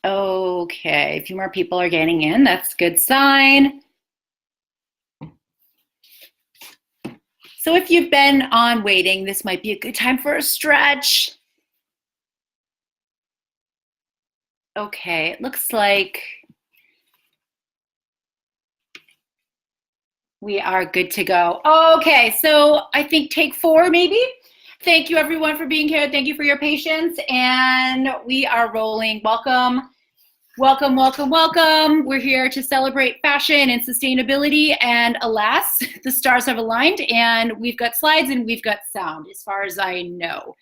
Okay, a few more people are getting in. That's a good sign. So if you've been on waiting, this might be a good time for a stretch. Okay, it looks like we are good to go. Okay, so I think take 4 maybe. Thank you everyone for being here. Thank you for your patience, and we are rolling. Welcome, welcome, welcome, welcome. We're here to celebrate fashion and sustainability, and alas, the stars have aligned, and we've got slides and we've got sound as far as I know.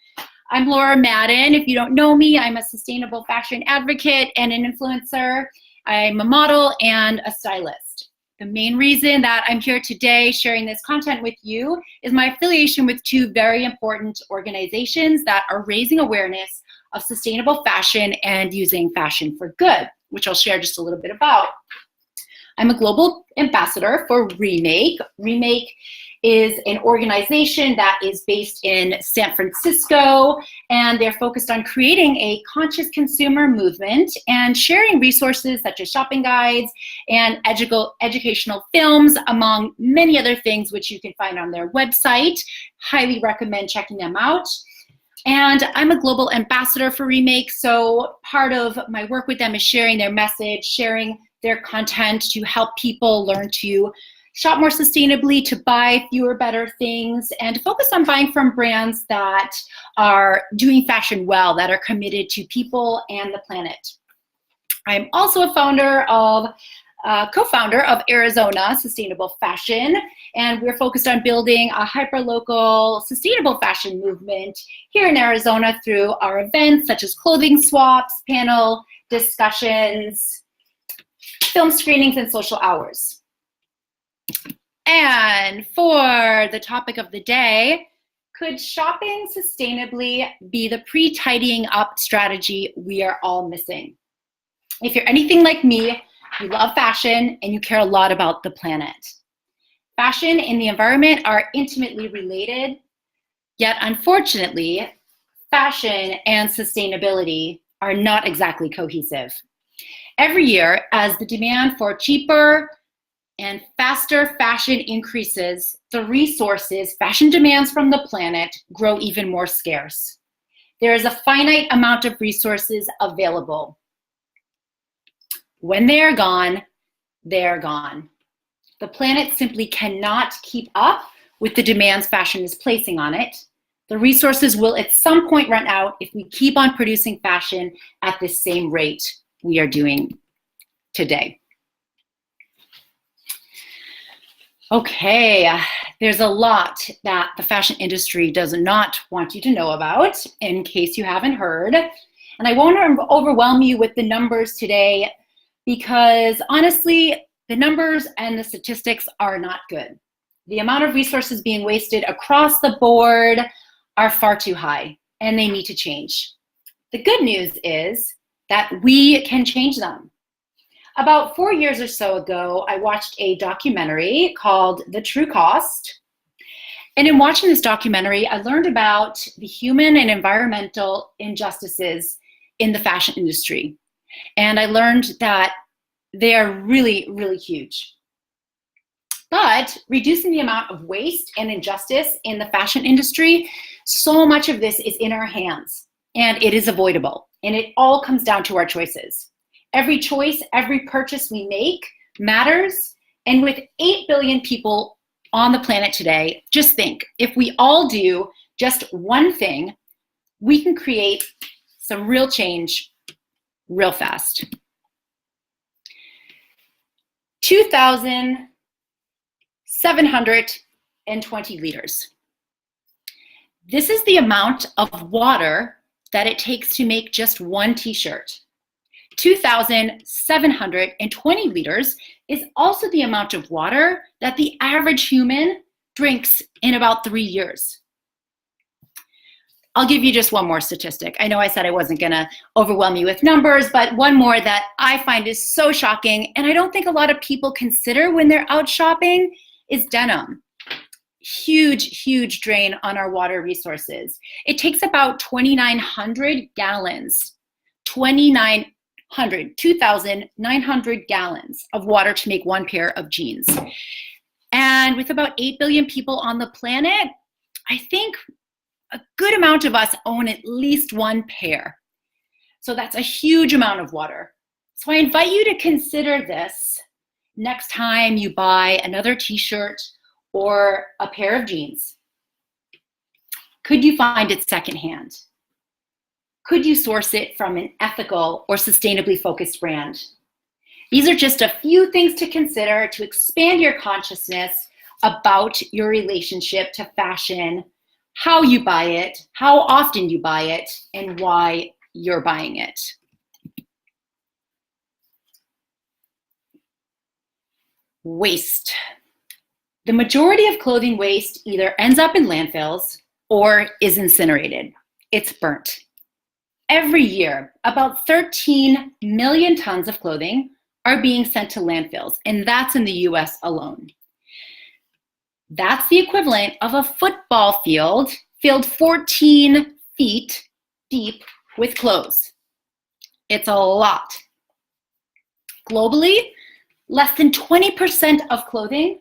I'm Laura Madden. If you don't know me, I'm a sustainable fashion advocate and an influencer. I'm a model and a stylist. The main reason that I'm here today sharing this content with you is my affiliation with 2 very important organizations that are raising awareness of sustainable fashion and using fashion for good, which I'll share just a little bit about. I'm a global ambassador for Remake. Remake is an organization that is based in San Francisco, and they're focused on creating a conscious consumer movement and sharing resources such as shopping guides and educational films, among many other things which you can find on their website. Highly recommend checking them out. And I'm a global ambassador for Remake, so part of my work with them is sharing their message, sharing their content to help people learn to shop more sustainably, to buy fewer, better things, and to focus on buying from brands that are doing fashion well, that are committed to people and the planet. I'm also a co-founder of Arizona Sustainable Fashion, and we're focused on building a hyper-local sustainable fashion movement here in Arizona through our events such as clothing swaps, panel discussions, film screenings, and social hours. And for the topic of the day, could shopping sustainably be the pre-tidying up strategy we are all missing? If you're anything like me, you love fashion and you care a lot about the planet. Fashion and the environment are intimately related, yet unfortunately, fashion and sustainability are not exactly cohesive. Every year, as the demand for cheaper and faster fashion increases, the resources fashion demands from the planet grow even more scarce. There is a finite amount of resources available. When they are gone, they are gone. The planet simply cannot keep up with the demands fashion is placing on it. The resources will at some point run out if we keep on producing fashion at the same rate we are doing today. Okay, there's a lot that the fashion industry does not want you to know about, in case you haven't heard. And I won't overwhelm you with the numbers today because honestly, the numbers and the statistics are not good. The amount of resources being wasted across the board are far too high, and they need to change. The good news is that we can change them. About 4 years or so ago, I watched a documentary called The True Cost. And in watching this documentary, I learned about the human and environmental injustices in the fashion industry. And I learned that they are really, really huge. But reducing the amount of waste and injustice in the fashion industry, so much of this is in our hands, and it is avoidable. And it all comes down to our choices. Every choice, every purchase we make matters. And with 8 billion people on the planet today, just think, if we all do just one thing, we can create some real change real fast. 2,720 liters. This is the amount of water that it takes to make just one t-shirt. 2,720 liters is also the amount of water that the average human drinks in about 3 years. I'll give you just one more statistic. I know I said I wasn't gonna overwhelm you with numbers, but one more that I find is so shocking, and I don't think a lot of people consider when they're out shopping, is denim. Huge, huge drain on our water resources. It takes about 2,900 gallons, 2,900 gallons of water to make one pair of jeans. And with about 8 billion people on the planet, I think a good amount of us own at least one pair. So that's a huge amount of water. So I invite you to consider this next time you buy another t-shirt or a pair of jeans. Could you find it secondhand? Could you source it from an ethical or sustainably focused brand? These are just a few things to consider to expand your consciousness about your relationship to fashion, how you buy it, how often you buy it, and why you're buying it. Waste. The majority of clothing waste either ends up in landfills or is incinerated. It's burnt. Every year, about 13 million tons of clothing are being sent to landfills, and that's in the US alone. That's the equivalent of a football field filled 14 feet deep with clothes. It's a lot. Globally, less than 20% of clothing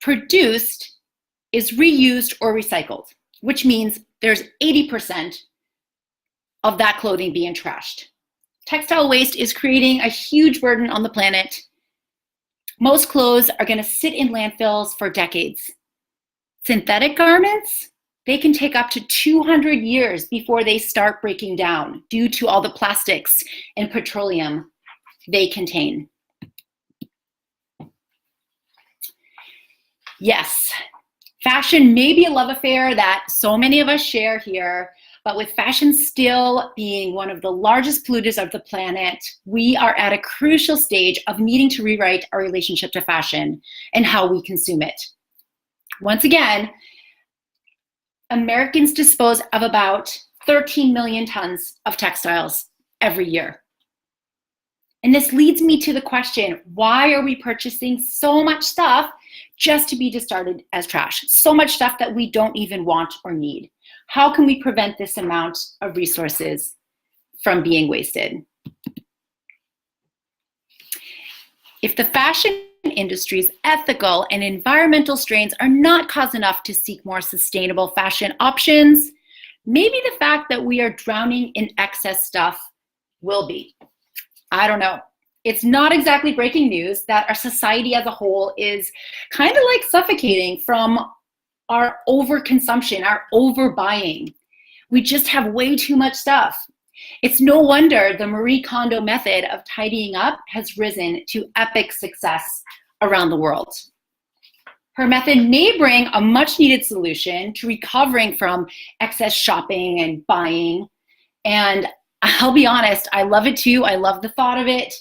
produced is reused or recycled, which means there's 80% of that clothing being trashed. Textile waste is creating a huge burden on the planet. Most clothes are going to sit in landfills for decades. Synthetic garments, they can take up to 200 years before they start breaking down due to all the plastics and petroleum they contain. Yes, fashion may be a love affair that so many of us share here, but with fashion still being one of the largest polluters of the planet, we are at a crucial stage of needing to rewrite our relationship to fashion and how we consume it. Once again, Americans dispose of about 13 million tons of textiles every year. And this leads me to the question, why are we purchasing so much stuff just to be discarded as trash? So much stuff that we don't even want or need. How can we prevent this amount of resources from being wasted? If the fashion industry's ethical and environmental strains are not cause enough to seek more sustainable fashion options, maybe the fact that we are drowning in excess stuff will be. I don't know. It's not exactly breaking news that our society as a whole is kind of like suffocating from our overconsumption, our overbuying. We just have way too much stuff. It's no wonder the Marie Kondo method of tidying up has risen to epic success around the world. Her method may bring a much needed solution to recovering from excess shopping and buying. And I'll be honest, I love it too. I love the thought of it.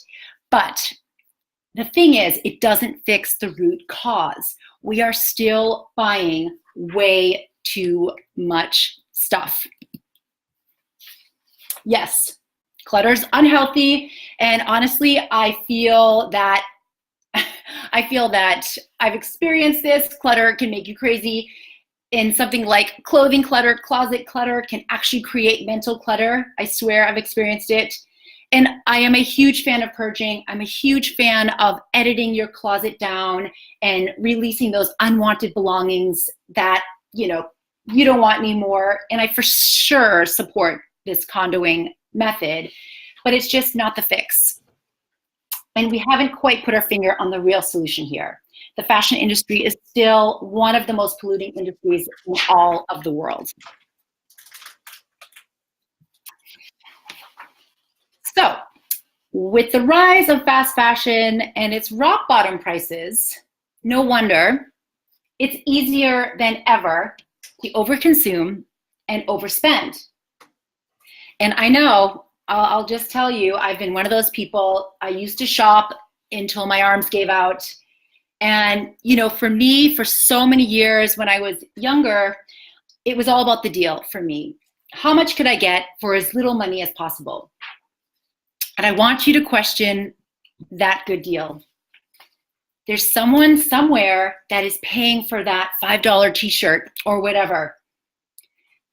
But the thing is, it doesn't fix the root cause. We are still buying way too much stuff. Yes, clutter's unhealthy, and honestly, I feel that I've experienced this. Clutter can make you crazy. And something like clothing clutter, closet clutter can actually create mental clutter. I swear I've experienced it. And I am a huge fan of purging. I'm a huge fan of editing your closet down and releasing those unwanted belongings that, you don't want anymore. And I for sure support this condoing method, but it's just not the fix. And we haven't quite put our finger on the real solution here. The fashion industry is still one of the most polluting industries in all of the world. So, with the rise of fast fashion and its rock bottom prices, no wonder it's easier than ever to overconsume and overspend. And I know, I'll just tell you, I've been one of those people. I used to shop until my arms gave out. And, for me, for so many years when I was younger, it was all about the deal for me. How much could I get for as little money as possible? And I want you to question that good deal. There's someone somewhere that is paying for that $5 t-shirt or whatever.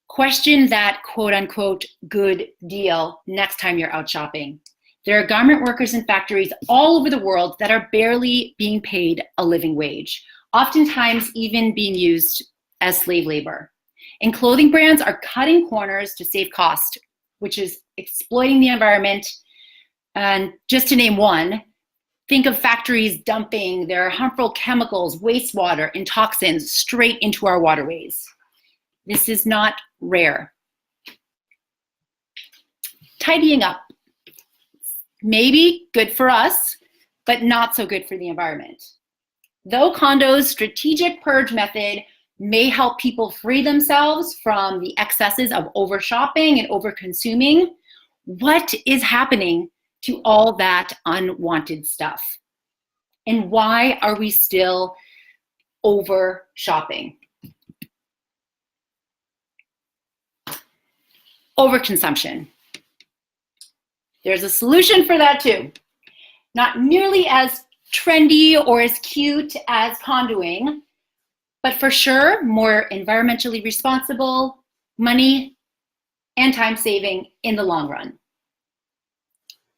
Question that quote unquote good deal next time you're out shopping. There are garment workers in factories all over the world that are barely being paid a living wage, oftentimes even being used as slave labor. And clothing brands are cutting corners to save cost, which is exploiting the environment. And just to name one, think of factories dumping their harmful chemicals, wastewater, and toxins straight into our waterways. This is not rare. Tidying up. Maybe good for us, but not so good for the environment. Though Kondo's strategic purge method may help people free themselves from the excesses of over-shopping and over-consuming, what is happening to all that unwanted stuff? And why are we still over-shopping? Overconsumption. There's a solution for that too. Not nearly as trendy or as cute as condoing, but for sure more environmentally responsible, money and time saving in the long run.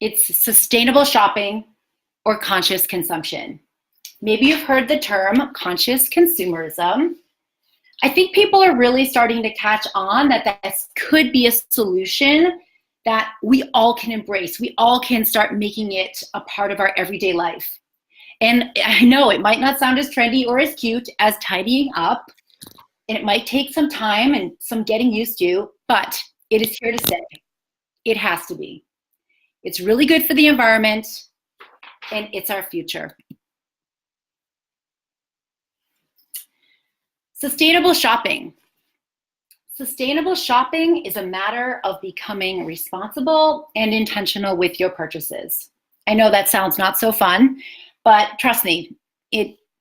It's sustainable shopping or conscious consumption. Maybe you've heard the term conscious consumerism. I think people are really starting to catch on that this could be a solution that we all can embrace. We all can start making it a part of our everyday life. And I know it might not sound as trendy or as cute as tidying up, and it might take some time and some getting used to, but it is here to stay. It has to be. It's really good for the environment, and it's our future. Sustainable shopping. Sustainable shopping is a matter of becoming responsible and intentional with your purchases. I know that sounds not so fun, but trust me,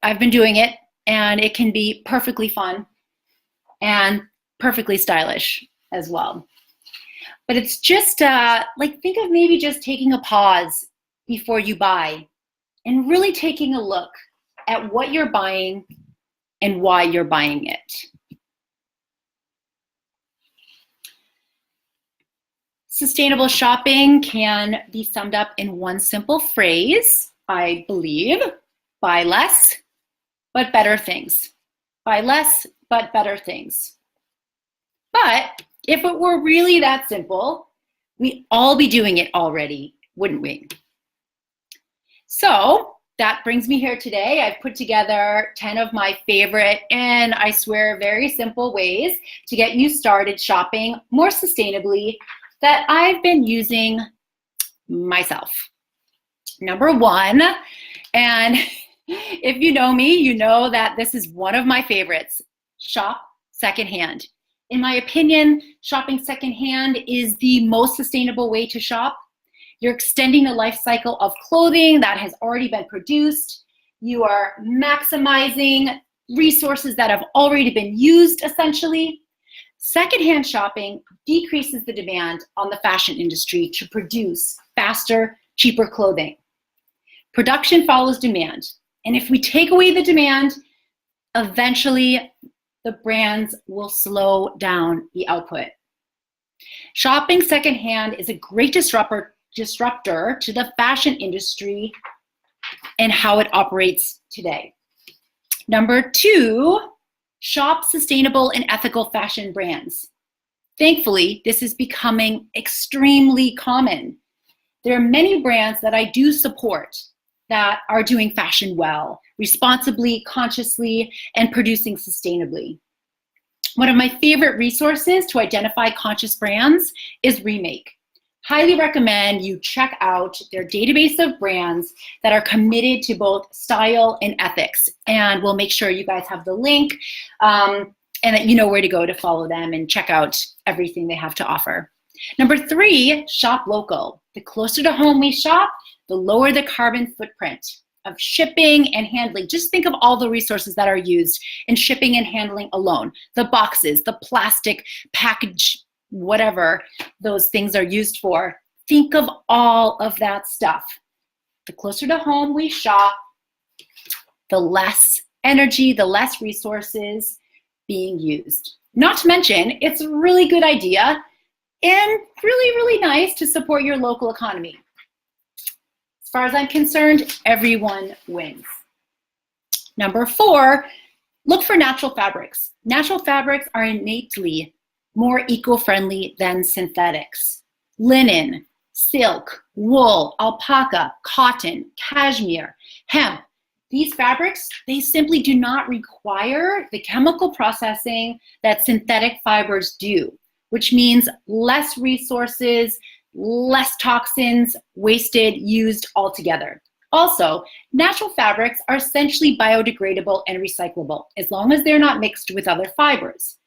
I've been doing it, and it can be perfectly fun and perfectly stylish as well. But it's just like, think of maybe just taking a pause before you buy and really taking a look at what you're buying and why you're buying it. Sustainable shopping can be summed up in one simple phrase, I believe: buy less, but better things. Buy less, but better things. But if it were really that simple, we'd all be doing it already, wouldn't we? So that brings me here today. I've put together 10 of my favorite, and I swear very simple ways to get you started shopping more sustainably that I've been using myself. Number one, and if you know me, you know that this is one of my favorites: shop secondhand. In my opinion, shopping secondhand is the most sustainable way to shop. You're extending the life cycle of clothing that has already been produced. You are maximizing resources that have already been used, essentially. Secondhand shopping decreases the demand on the fashion industry to produce faster, cheaper clothing. Production follows demand. And if we take away the demand, eventually the brands will slow down the output. Shopping secondhand is a great disruptor to the fashion industry and how it operates today. Number two, shop sustainable and ethical fashion brands. Thankfully, this is becoming extremely common. There are many brands that I do support that are doing fashion well, responsibly, consciously, and producing sustainably. One of my favorite resources to identify conscious brands is Remake. Highly recommend you check out their database of brands that are committed to both style and ethics. And we'll make sure you guys have the link and that you know where to go to follow them and check out everything they have to offer. Number three, shop local. The closer to home we shop, the lower the carbon footprint of shipping and handling. Just think of all the resources that are used in shipping and handling alone. The boxes, the plastic package, whatever those things are used for. Think of all of that stuff. The closer to home we shop, the less energy, the less resources being used. Not to mention, it's a really good idea and really, really nice to support your local economy. As far as I'm concerned, everyone wins. Number 4, look for natural fabrics. Natural fabrics are innately more eco-friendly than synthetics. Linen, silk, wool, alpaca, cotton, cashmere, hemp. These fabrics, they simply do not require the chemical processing that synthetic fibers do, which means less resources, less toxins wasted, used altogether. Also, natural fabrics are essentially biodegradable and recyclable as long as they're not mixed with other fibers.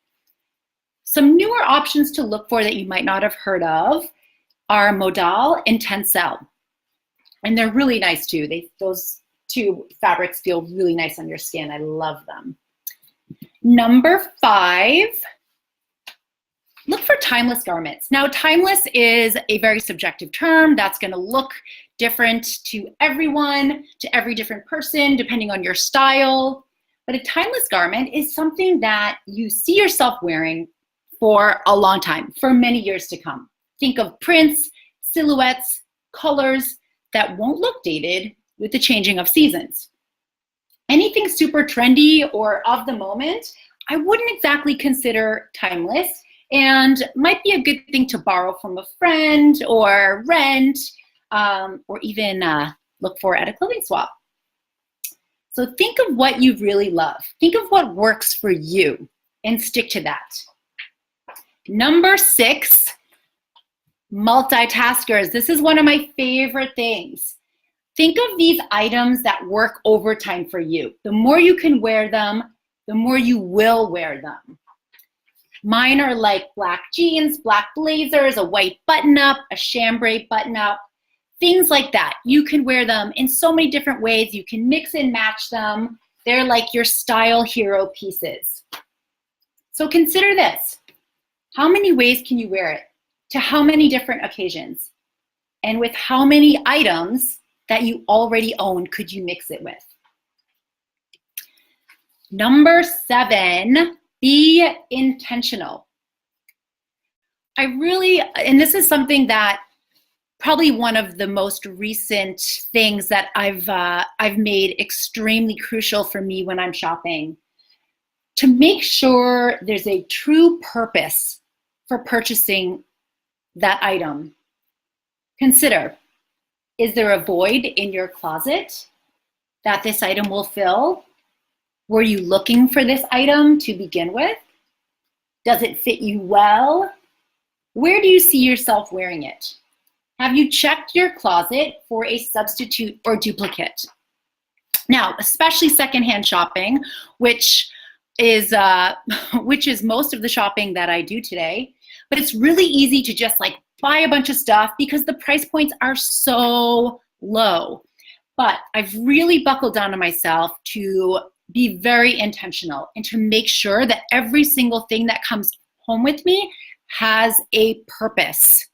Some newer options to look for that you might not have heard of are modal and tencel. And they're really nice too. Those two fabrics feel really nice on your skin. I love them. Number 5, look for timeless garments. Now, timeless is a very subjective term that's going to look different to everyone, to every different person, depending on your style. But a timeless garment is something that you see yourself wearing for a long time, for many years to come. Think of prints, silhouettes, colors that won't look dated with the changing of seasons. Anything super trendy or of the moment, I wouldn't exactly consider timeless, and might be a good thing to borrow from a friend or rent, or even look for at a clothing swap. So think of what you really love. Think of what works for you and stick to that. Number 6, multitaskers. This is one of my favorite things. Think of these items that work overtime for you. The more you can wear them, the more you will wear them. Mine are like black jeans, black blazers, a white button-up, a chambray button-up, things like that. You can wear them in so many different ways. You can mix and match them. They're like your style hero pieces. So consider this. How many ways can you wear it? To how many different occasions? And with how many items that you already own could you mix it with? Number 7, be intentional. And this is something that probably one of the most recent things that I've made extremely crucial for me when I'm shopping. To make sure there's a true purpose for purchasing that item. Consider, is there a void in your closet that this item will fill? Were you looking for this item to begin with? Does it fit you well? Where do you see yourself wearing it? Have you checked your closet for a substitute or duplicate? Now, especially secondhand shopping, which is most of the shopping that I do today, but it's really easy to just like buy a bunch of stuff because the price points are so low. But I've really buckled down on myself to be very intentional and to make sure that every single thing that comes home with me has a purpose.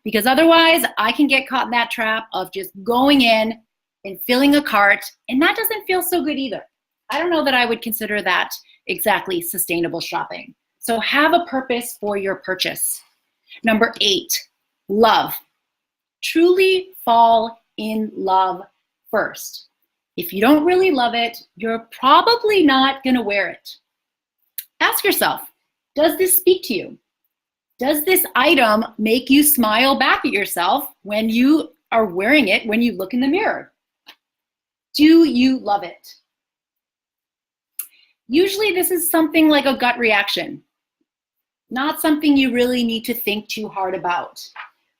Because otherwise I can get caught in that trap of just going in and filling a cart, and that doesn't feel so good either. I don't know that I would consider that exactly sustainable shopping. So have a purpose for your purchase. Number 8, love. Truly fall in love first. If you don't really love it, you're probably not going to wear it. Ask yourself, does this speak to you? Does this item make you smile back at yourself when you are wearing it, when you look in the mirror? Do you love it? Usually this is something like a gut reaction, not something you really need to think too hard about.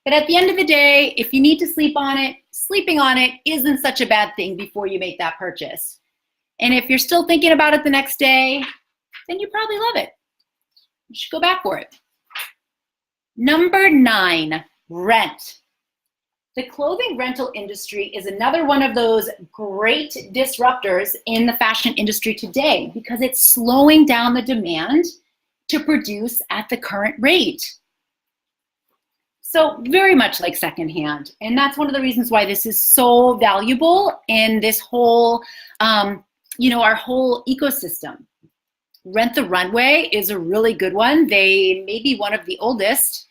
But at the end of the day, if you need to sleep on it, sleeping on it isn't such a bad thing before you make that purchase. And if you're still thinking about it the next day, then you probably love it. You should go back for it. Number 9, rent. The clothing rental industry is another one of those great disruptors in the fashion industry today because it's slowing down the demand to produce at the current rate. So very much like secondhand. And that's one of the reasons why this is so valuable in this whole, our whole ecosystem. Rent the Runway is a really good one. They may be one of the oldest.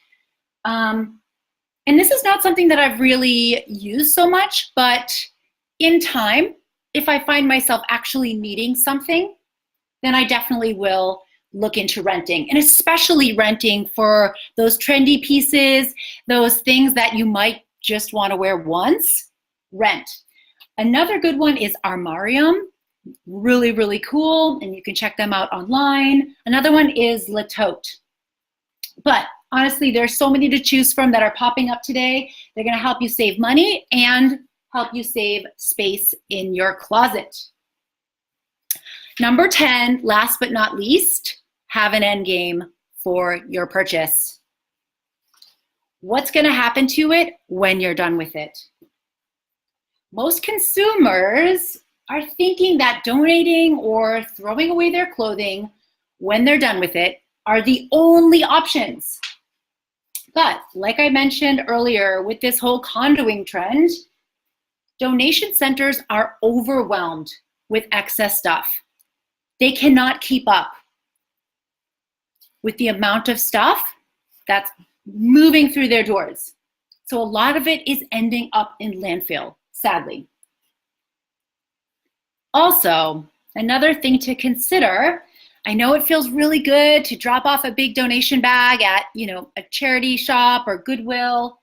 And this is not something that I've really used so much, but in time, if I find myself actually needing something, then I definitely will look into renting, and especially renting for those trendy pieces, those things that you might just want to wear once, rent. Another good one is Armarium, really, really cool, and you can check them out online. Another one is La Tote. But honestly, there's so many to choose from that are popping up today. They're gonna help you save money and help you save space in your closet. Number 10, last but not least, have an end game for your purchase. What's gonna happen to it when you're done with it? Most consumers are thinking that donating or throwing away their clothing when they're done with it are the only options. But like I mentioned earlier with this whole condoing trend, donation centers are overwhelmed with excess stuff. They cannot keep up with the amount of stuff that's moving through their doors. So a lot of it is ending up in landfill, sadly. Also, another thing to consider, I know it feels really good to drop off a big donation bag at, a charity shop or Goodwill,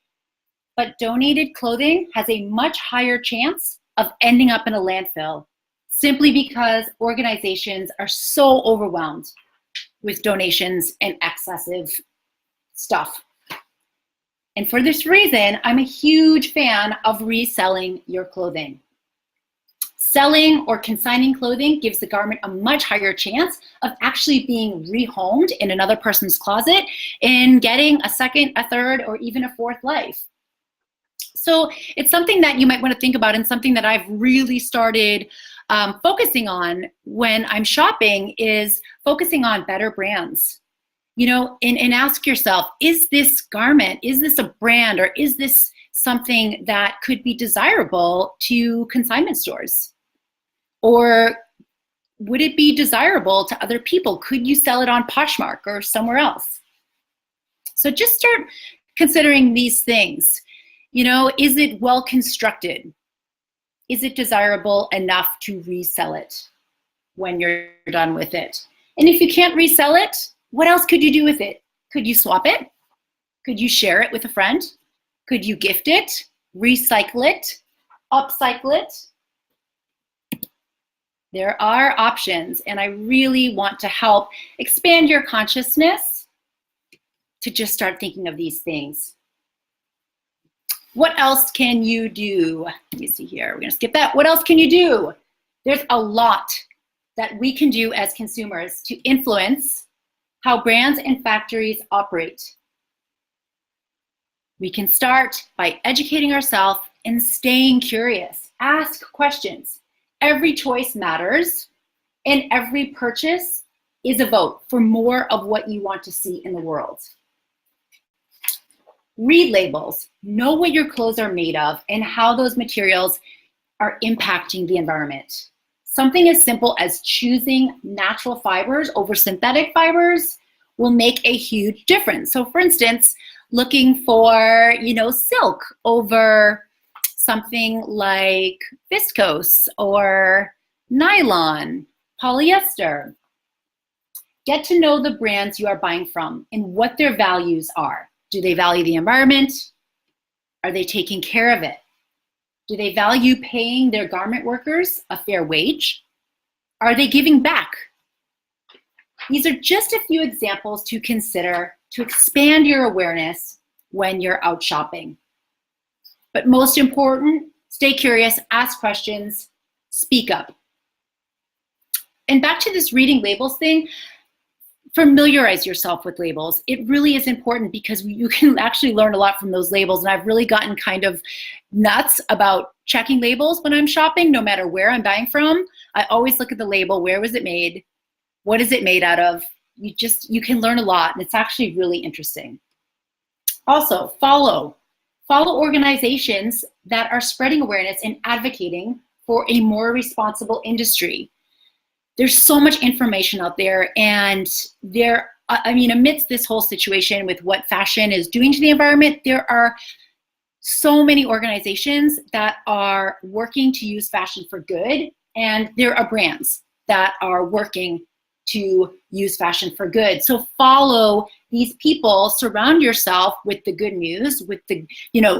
but donated clothing has a much higher chance of ending up in a landfill simply because organizations are so overwhelmed with donations and excessive stuff. And for this reason, I'm a huge fan of reselling your clothing. Selling or consigning clothing gives the garment a much higher chance of actually being rehomed in another person's closet and getting a second, a third, or even a fourth life. So it's something that you might want to think about, and something that I've really started focusing on when I'm shopping is focusing on better brands. And ask yourself, is this garment, is this a brand, or is this something that could be desirable to consignment stores? Or would it be desirable to other people? Could you sell it on Poshmark or somewhere else? So just start considering these things. Is it well constructed? Is it desirable enough to resell it when you're done with it? And if you can't resell it, what else could you do with it? Could you swap it? Could you share it with a friend? Could you gift it, recycle it, upcycle it? There are options, and I really want to help expand your consciousness to just start thinking of these things. What else can you do? Let me see here. We're going to skip that. What else can you do? There's a lot that we can do as consumers to influence how brands and factories operate. We can start by educating ourselves and staying curious. Ask questions. Every choice matters, and every purchase is a vote for more of what you want to see in the world. Read labels. Know what your clothes are made of and how those materials are impacting the environment. Something as simple as choosing natural fibers over synthetic fibers will make a huge difference. So for instance, looking for, silk over something like viscose or nylon, polyester. Get to know the brands you are buying from and what their values are. Do they value the environment? Are they taking care of it? Do they value paying their garment workers a fair wage? Are they giving back? These are just a few examples to consider to expand your awareness when you're out shopping. But most important, stay curious, ask questions, speak up. And back to this reading labels thing, familiarize yourself with labels. It really is important because you can actually learn a lot from those labels. And I've really gotten kind of nuts about checking labels when I'm shopping, no matter where I'm buying from. I always look at the label. Where was it made? What is it made out of? You can learn a lot, and it's actually really interesting. Also, follow organizations that are spreading awareness and advocating for a more responsible industry. There's so much information out there, and amidst this whole situation with what fashion is doing to the environment, there are so many organizations that are working to use fashion for good, and there are brands that are working to use fashion for good. So follow these people, surround yourself with the good news, with the,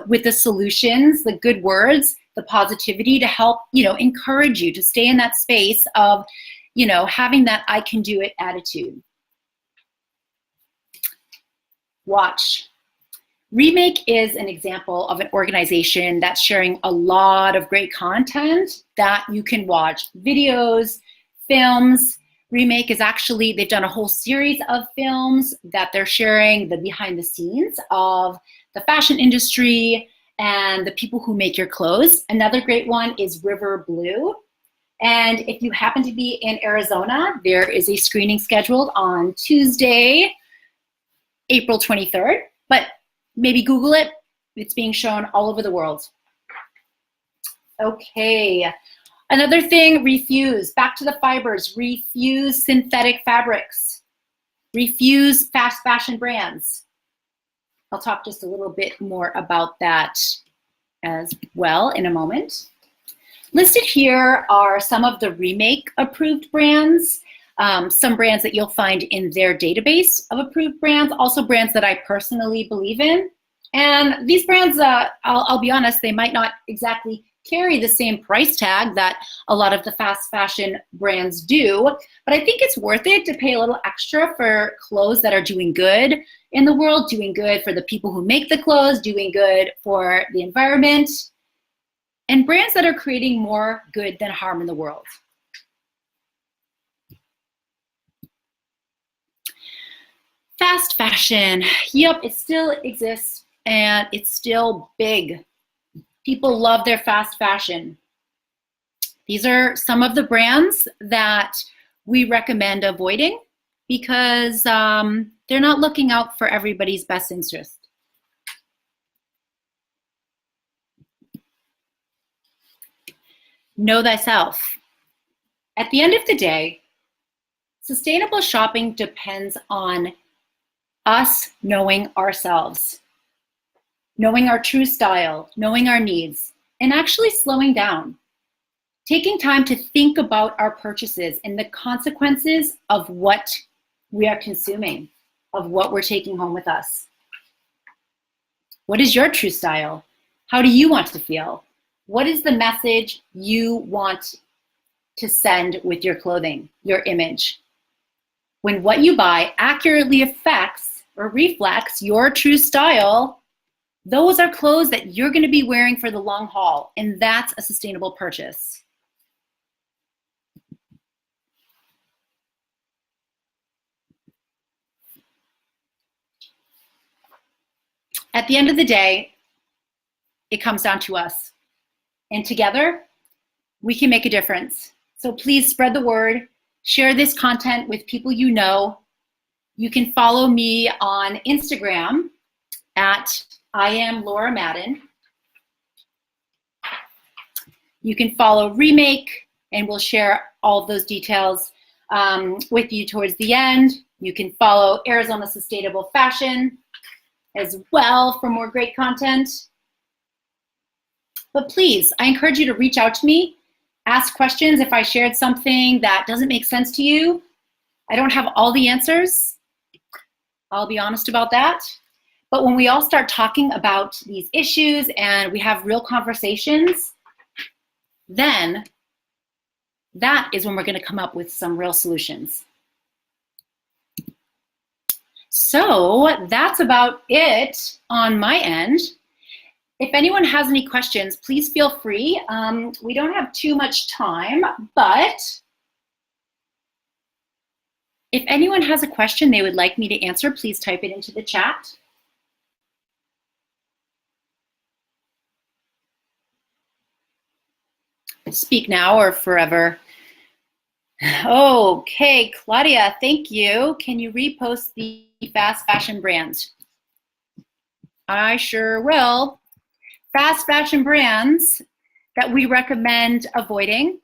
with the solutions, the good words, the positivity to help, encourage you to stay in that space of, having that I can do it attitude. Watch. Remake is an example of an organization that's sharing a lot of great content that you can watch. Videos, films. Remake is actually, they've done a whole series of films that they're sharing the behind the scenes of the fashion industry and the people who make your clothes. Another great one is River Blue. And if you happen to be in Arizona, there is a screening scheduled on Tuesday, April 23rd. But maybe Google it. It's being shown all over the world. Okay. Another thing, refuse. Back to the fibers. Refuse synthetic fabrics. Refuse fast fashion brands. I'll talk just a little bit more about that as well in a moment. Listed here are some of the Remake approved brands. Some brands that you'll find in their database of approved brands, also brands that I personally believe in. And these brands, I'll be honest, they might not exactly carry the same price tag that a lot of the fast fashion brands do, but I think it's worth it to pay a little extra for clothes that are doing good in the world, doing good for the people who make the clothes, doing good for the environment, and brands that are creating more good than harm in the world. Fast fashion, yep, it still exists and it's still big. People love their fast fashion. These are some of the brands that we recommend avoiding because they're not looking out for everybody's best interest. Know thyself. At the end of the day, sustainable shopping depends on us knowing ourselves, knowing our true style, knowing our needs, and actually slowing down. Taking time to think about our purchases and the consequences of what we are consuming, of what we're taking home with us. What is your true style? How do you want to feel? What is the message you want to send with your clothing, your image? When what you buy accurately affects or reflects your true style, those are clothes that you're going to be wearing for the long haul, and that's a sustainable purchase. At the end of the day, it comes down to us, and together we can make a difference. So please spread the word, share this content with people you know. You can follow me on Instagram at I am Laura Madden. You can follow Remake, and we'll share all of those details with you towards the end. You can follow Arizona Sustainable Fashion as well for more great content. But please, I encourage you to reach out to me, ask questions if I shared something that doesn't make sense to you. I don't have all the answers. I'll be honest about that. But when we all start talking about these issues and we have real conversations, then that is when we're going to come up with some real solutions. So that's about it on my end. If anyone has any questions, please feel free. We don't have too much time, but if anyone has a question they would like me to answer, please type it into the chat. Speak now or forever. Okay, Claudia, thank you. Can you repost the fast fashion brands? I sure will. Fast fashion brands that we recommend avoiding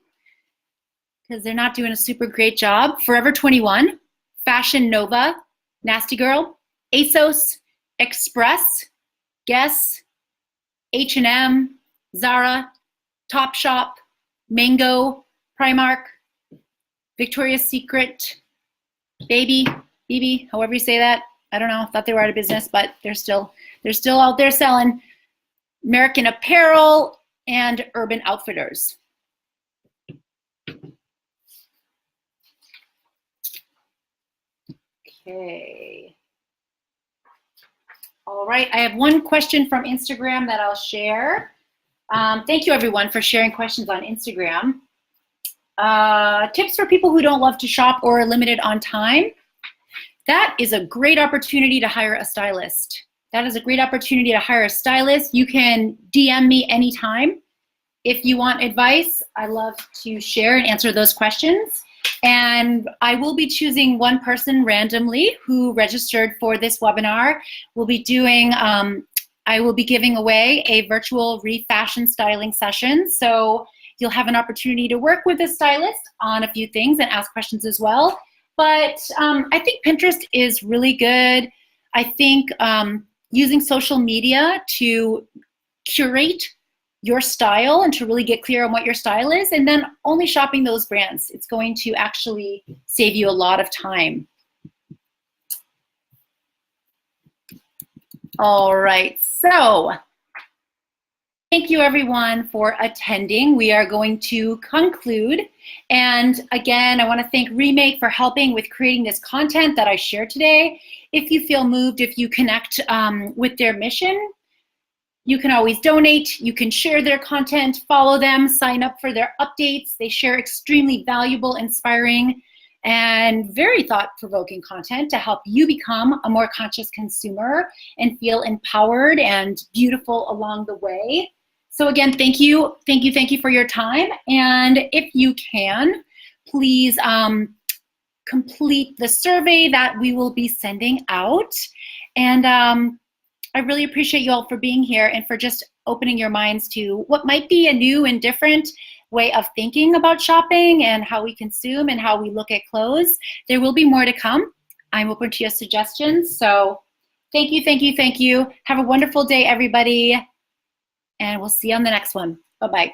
because they're not doing a super great job. Forever 21, Fashion Nova, Nasty Girl, ASOS, Express, Guess, H&M, Zara, Topshop, Mango, Primark, Victoria's Secret, BB, however you say that. I don't know, thought they were out of business, but they're still out there selling. American Apparel and Urban Outfitters. Okay. All right, I have one question from Instagram that I'll share. Thank you everyone for sharing questions on Instagram. Tips for people who don't love to shop or are limited on time. That is a great opportunity to hire a stylist. That is a great opportunity to hire a stylist. You can DM me anytime if you want advice. I love to share and answer those questions. And I will be choosing one person randomly who registered for this webinar. We'll be doing, I will be giving away a virtual ReFashion styling session. So you'll have an opportunity to work with a stylist on a few things and ask questions as well. But I think Pinterest is really good. I think using social media to curate your style and to really get clear on what your style is, and then only shopping those brands. It's going to actually save you a lot of time. All right, so thank you everyone for attending. We are going to conclude. And again, I want to thank Remake for helping with creating this content that I shared today. If you feel moved, if you connect with their mission, you can always donate, you can share their content, follow them, sign up for their updates. They share extremely valuable, inspiring, and very thought-provoking content to help you become a more conscious consumer and feel empowered and beautiful along the way. So again, thank you for your time. And if you can, please complete the survey that we will be sending out. And I really appreciate you all for being here and for just opening your minds to what might be a new and different way of thinking about shopping and how we consume and how we look at clothes. There will be more to come. I'm open to your suggestions. So thank you. Have a wonderful day, everybody. And we'll see you on the next one. Bye-bye.